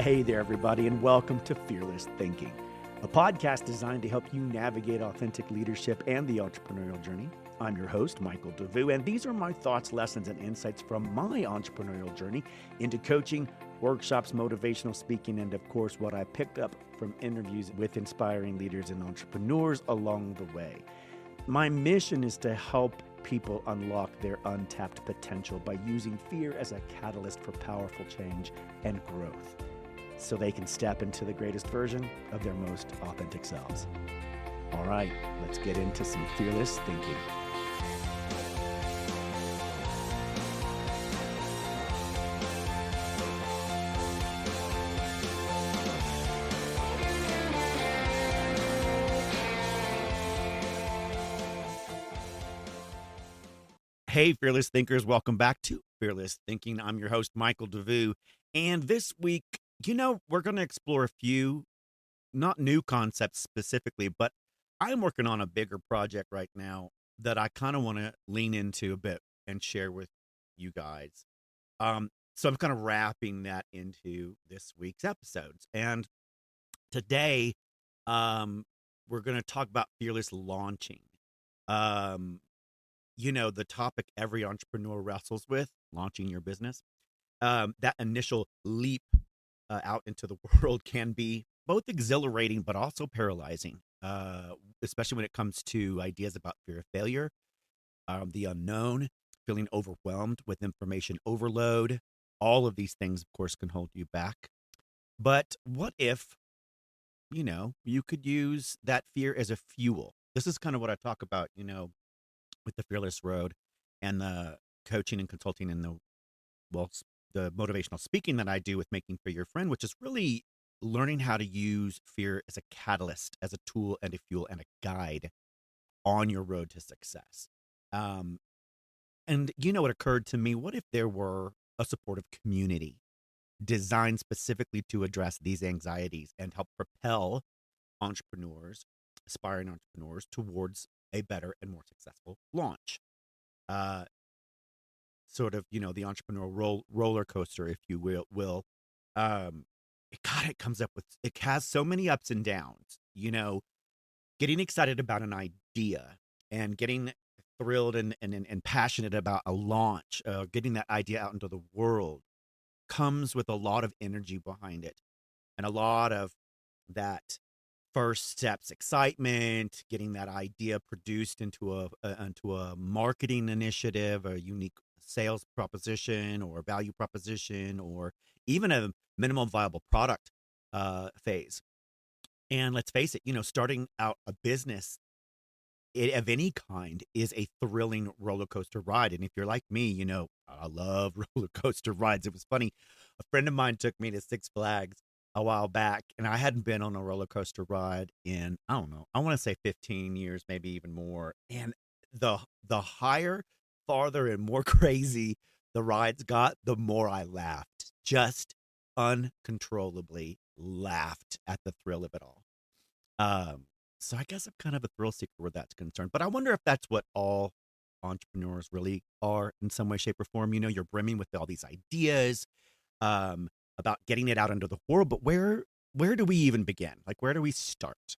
Hey there, everybody, and welcome to Fearless Thinking, a podcast designed to help you navigate authentic leadership and the entrepreneurial journey. I'm your host, Michael Devous, and these are my thoughts, lessons, and insights from my entrepreneurial journey into coaching, workshops, motivational speaking, and of course, what I picked up from interviews with inspiring leaders and entrepreneurs along the way. My mission is to help people unlock their untapped potential by using fear as a catalyst for powerful change and growth, so they can step into the greatest version of their most authentic selves. All right, let's get into some fearless thinking. Hey, Fearless Thinkers, welcome back to Fearless Thinking. I'm your host, Michael Devous, and this week, we're going to explore a few, not new concepts specifically, but I'm working on a bigger project right now that I kind of want to lean into a bit and share with you guys. So I'm kind of wrapping that into this week's episodes. And today, we're going to talk about fearless launching. The topic every entrepreneur wrestles with, launching your business. That initial leap out into the world can be both exhilarating but also paralyzing, especially when it comes to ideas about fear of failure, the unknown, feeling overwhelmed with information overload. All of these things, of course, can hold you back. But what if, you could use that fear as a fuel? This is kind of what I talk about, with the Fearless Road and the coaching and consulting and the motivational speaking that I do with Making Fear Your Friend, which is really learning how to use fear as a catalyst, as a tool and a fuel and a guide on your road to success. And what occurred to me, what if there were a supportive community designed specifically to address these anxieties and help propel entrepreneurs, aspiring entrepreneurs, towards a better and more successful launch? The entrepreneurial roller coaster, if you will. It comes up with, it has so many ups and downs, getting excited about an idea and getting thrilled and passionate about a launch, getting that idea out into the world comes with a lot of energy behind it and a lot of that first steps excitement, getting that idea produced into a marketing initiative, a unique sales proposition or value proposition, or even a minimum viable product phase. And let's face it, starting out a business of any kind is a thrilling roller coaster ride. And if you're like me, I love roller coaster rides. It was funny. A friend of mine took me to Six Flags a while back, and I hadn't been on a roller coaster ride in, I don't know, I want to say 15 years, maybe even more. And the higher, farther, and more crazy the rides got, the more I laughed. Just uncontrollably laughed at the thrill of it all. So I guess I'm kind of a thrill seeker where that's concerned. But I wonder if that's what all entrepreneurs really are in some way, shape, or form. You're brimming with all these ideas about getting it out into the world, but where do we even begin? Like, where do we start?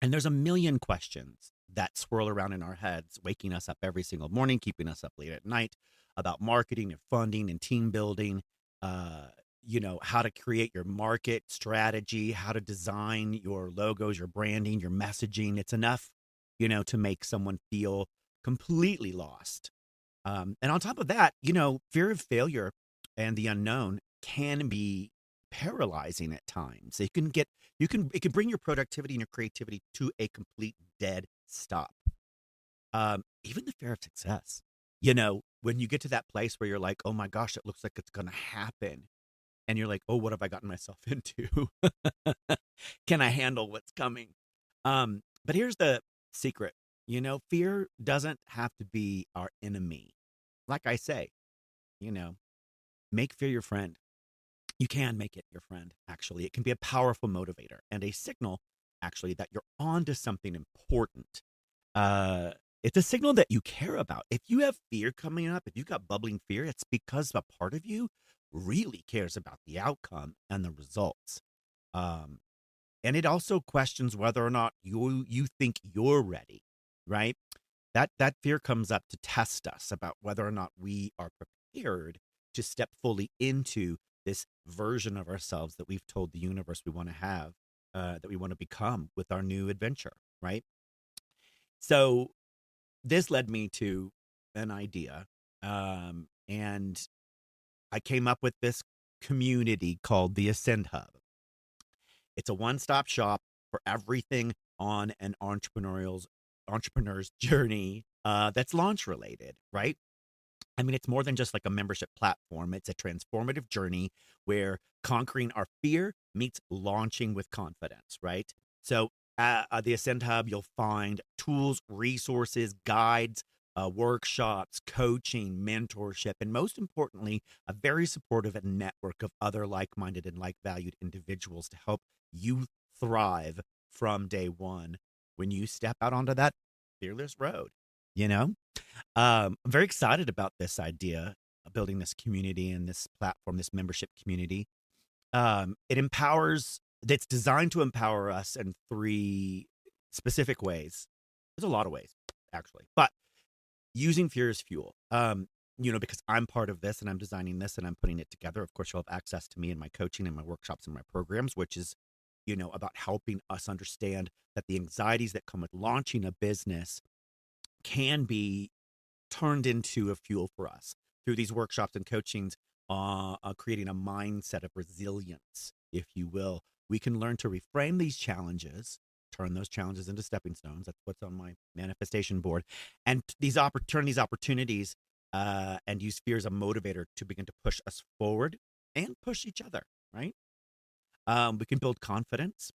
And there's a million questions that swirl around in our heads, waking us up every single morning, keeping us up late at night, about marketing and funding and team building, how to create your market strategy, how to design your logos, your branding, your messaging. It's enough, to make someone feel completely lost. And on top of that, fear of failure and the unknown can be paralyzing at times. It can bring your productivity and your creativity to a complete dead stop. Even the fear of success, when you get to that place where you're like, oh my gosh, it looks like it's going to happen. And you're like, oh, what have I gotten myself into? Can I handle what's coming? But here's the secret. Fear doesn't have to be our enemy. Like I say, make fear your friend. You can make it your friend, actually. It can be a powerful motivator and a signal, actually, that you're on to something important. It's a signal that you care about. If you have fear coming up, if you've got bubbling fear, it's because a part of you really cares about the outcome and the results. Um, and it also questions whether or not you think you're ready, right? That fear comes up to test us about whether or not we are prepared to step fully into this version of ourselves that we've told the universe we want to have, that we want to become with our new adventure, right? So this led me to an idea, and I came up with this community called the Ascend Hub. It's a one-stop shop for everything on an entrepreneur's journey, that's launch related, right? I mean, it's more than just like a membership platform. It's a transformative journey where conquering our fear meets launching with confidence, right? So, the Ascend Hub, you'll find tools, resources, guides, workshops, coaching, mentorship, and most importantly, a very supportive network of other like minded and like valued individuals to help you thrive from day one when you step out onto that fearless road, you know? I'm very excited about this idea of building this community and this platform, this membership community. It's designed to empower us in three specific ways. There's a lot of ways, actually, but using fear as fuel. Because I'm part of this and I'm designing this and I'm putting it together. Of course, you'll have access to me and my coaching and my workshops and my programs, which is, about helping us understand that the anxieties that come with launching a business can be turned into a fuel for us through these workshops and coachings, creating a mindset of resilience, if you will. We can learn to reframe these challenges, turn those challenges into stepping stones. That's what's on my manifestation board, and turn these opportunities, and use fear as a motivator to begin to push us forward and push each other. Right? We can build confidence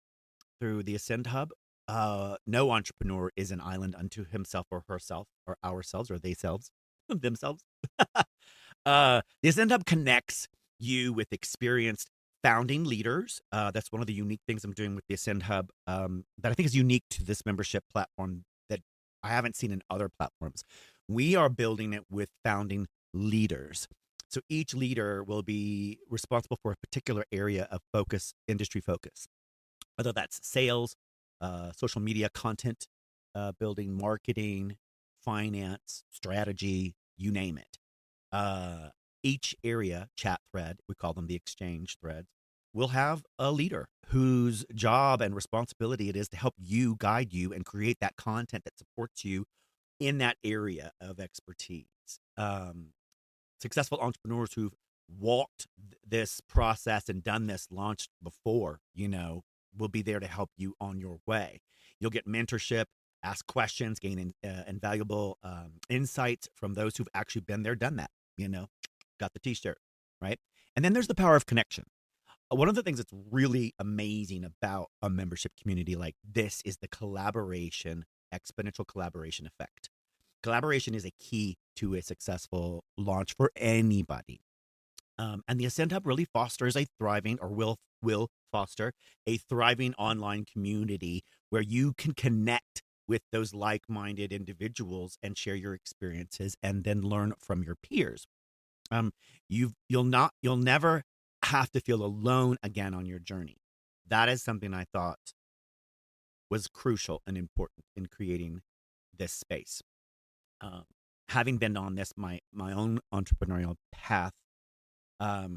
through the Ascend Hub. No entrepreneur is an island unto himself or herself or ourselves or theyselves, themselves. The Ascend Hub connects you with experienced founding leaders. That's one of the unique things I'm doing with the Ascend Hub, that I think is unique to this membership platform that I haven't seen in other platforms. We are building it with founding leaders. So each leader will be responsible for a particular area of focus, industry focus, whether that's sales, social media content, building, marketing, finance, strategy, you name it. Each area, chat thread, we call them the exchange threads, will have a leader whose job and responsibility it is to help you, guide you, and create that content that supports you in that area of expertise. Successful entrepreneurs who've walked this process and done this launched before, will be there to help you on your way. You'll get mentorship, ask questions, gain invaluable insights from those who've actually been there, done that, got the t-shirt, right? And then there's the power of connection. One of the things that's really amazing about a membership community like this is the collaboration, exponential collaboration effect. Collaboration is a key to a successful launch for anybody. And the Ascend Hub really fosters a thriving, or will foster a thriving online community where you can connect with those like-minded individuals and share your experiences and then learn from your peers. You'll never have to feel alone again on your journey. That is something I thought was crucial and important in creating this space. Having been on this my own entrepreneurial path, I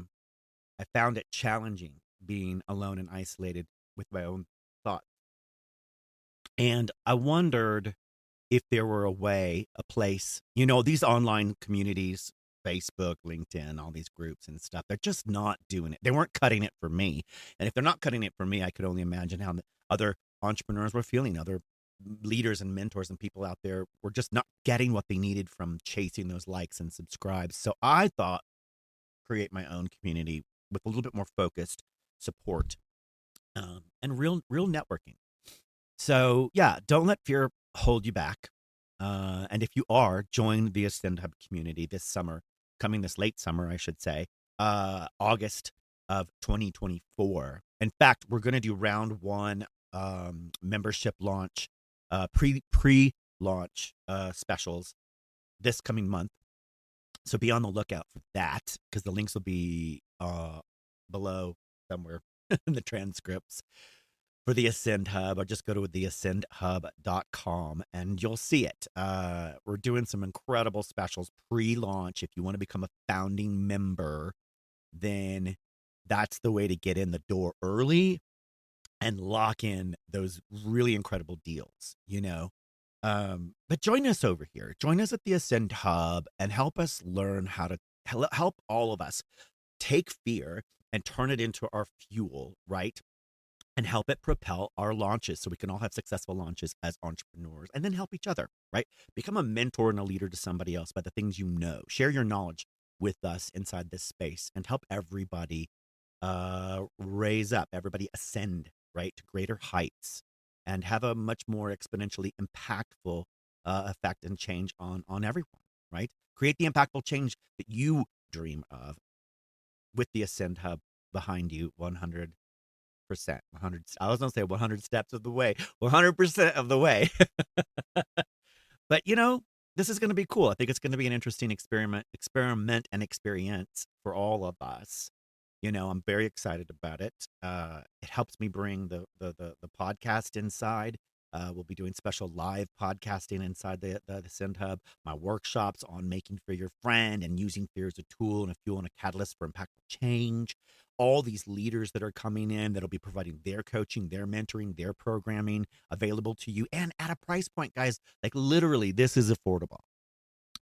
found it challenging being alone and isolated with my own thoughts. And I wondered if there were a place, these online communities, Facebook, LinkedIn, all these groups and stuff, they're just not doing it. They weren't cutting it for me. And if they're not cutting it for me, I could only imagine how the other entrepreneurs were feeling, other leaders and mentors and people out there were just not getting what they needed from chasing those likes and subscribes. So I thought, create my own community with a little bit more focused support, and real networking. So yeah, don't let fear hold you back. And if you are, join the Ascend Hub community this summer, coming this late summer, I should say, August of 2024. In fact, we're going to do round one, membership launch, pre launch specials this coming month. So be on the lookout for that, because the links will be below somewhere in the transcripts for the Ascend Hub, or just go to theascendhub.com and you'll see it. We're doing some incredible specials pre-launch. If you want to become a founding member, then that's the way to get in the door early and lock in those really incredible deals, you know. But join us over here. Join us at the Ascend Hub and help us learn how to help all of us take fear and turn it into our fuel, right? And help it propel our launches so we can all have successful launches as entrepreneurs, and then help each other, right? Become a mentor and a leader to somebody else by the things you know. Share your knowledge with us inside this space and help everybody raise up, everybody ascend, right, to greater heights and have a much more exponentially impactful effect and change on everyone, right? Create the impactful change that you dream of with the Ascend Hub behind you 100%. 100. I was going to say 100 steps of the way, 100% of the way. But, you know, this is going to be cool. I think it's going to be an interesting experiment and experience for all of us. You know, I'm very excited about it. It helps me bring the podcast inside. We'll be doing special live podcasting inside the Ascend Hub. My workshops on making fear your friend and using fear as a tool and a fuel and a catalyst for impactful change. All these leaders that are coming in that'll be providing their coaching, their mentoring, their programming available to you, and at a price point, guys. Like, literally, this is affordable.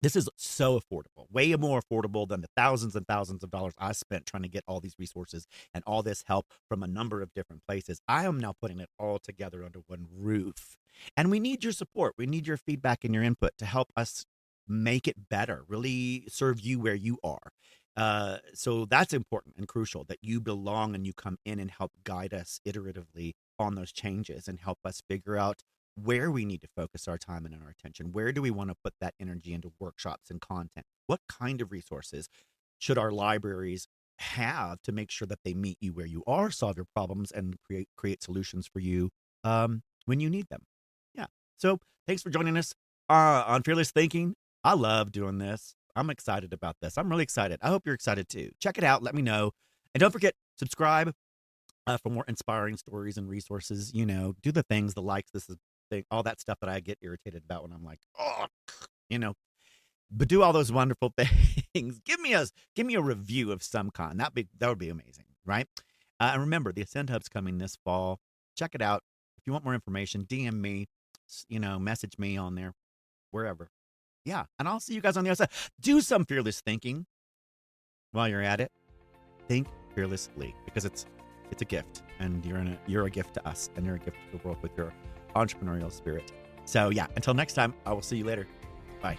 This is so affordable, way more affordable than the thousands and thousands of dollars I spent trying to get all these resources and all this help from a number of different places. I am now putting it all together under one roof. And we need your support. We need your feedback and your input to help us make it better, really serve you where you are. So that's important and crucial, that you belong and you come in and help guide us iteratively on those changes and help us figure out where we need to focus our time and our attention. Where do we want to put that energy into workshops and content? What kind of resources should our libraries have to make sure that they meet you where you are, solve your problems, and create solutions for you when you need them? Yeah. So thanks for joining us on Fearless Thinking. I love doing this. I'm excited about this. I'm really excited. I hope you're excited too. Check it out. Let me know. And don't forget, subscribe for more inspiring stories and resources. You know, do the things, the likes, this is thing, all that stuff that I get irritated about when I'm like, oh, you know, but do all those wonderful things. Give me a review of some kind. That would be amazing, right? And remember, the Ascend Hub's coming this fall. Check it out. If you want more information, DM me, you know, message me on there, wherever. Yeah, and I'll see you guys on the other side. Do some fearless thinking while you're at it. Think fearlessly, because it's a gift, and you're a gift to us, and you're a gift to the world with your entrepreneurial spirit. So yeah, until next time, I will see you later. Bye.